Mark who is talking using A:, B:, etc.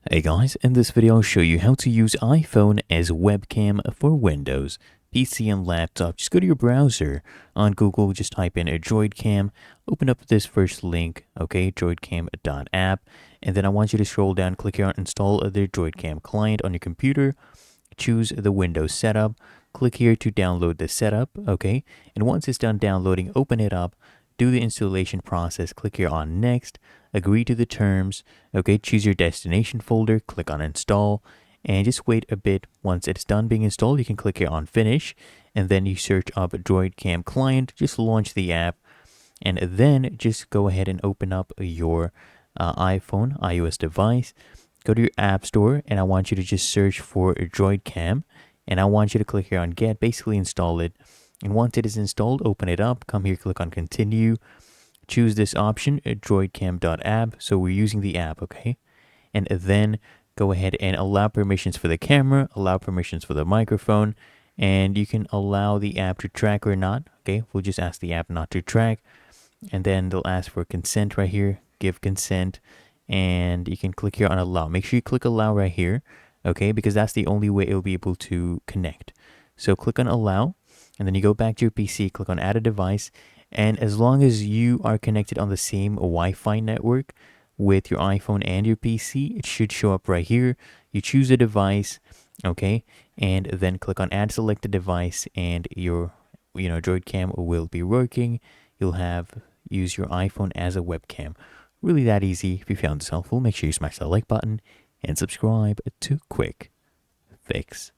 A: Hey guys, in this video I'll show you how to use iPhone as webcam for Windows, PC and laptop. Just go to your browser on Google, just type in a DroidCam, open up this first link, okay, droidcam.app, and then I want you to scroll down, click here on install the DroidCam client on your computer, choose the Windows setup, click here to download the setup, okay, and once it's done downloading, open it up, do the installation process, click here on next, agree to the terms, okay, choose your destination folder, click on install, and just wait a bit. Once it's done being installed, you can click here on finish, and then you search up DroidCam client, just launch the app, and then just go ahead and open up your iPhone, iOS device, go to your app store, and I want you to just search for DroidCam, and I want you to click here on get, basically install it. And once it is installed, open it up, come here, click on continue, choose this option, droidcam.app, so we're using the app, okay? And then go ahead and allow permissions for the camera, allow permissions for the microphone, and you can allow the app to track or not, okay? We'll just ask the app not to track, and then they'll ask for consent right here, give consent, and you can click here on allow. Make sure you click allow right here, okay? Because that's the only way it'll be able to connect. So click on allow, and then you go back to your PC, click on add a device, and as long as you are connected on the same Wi-Fi network with your iPhone and your PC, it should show up right here. You choose a device, okay, and then click on add selected device, and your DroidCam will be working. You'll use your iPhone as a webcam. Really that easy. If you found this helpful, make sure you smash that like button and subscribe to Quick Fix.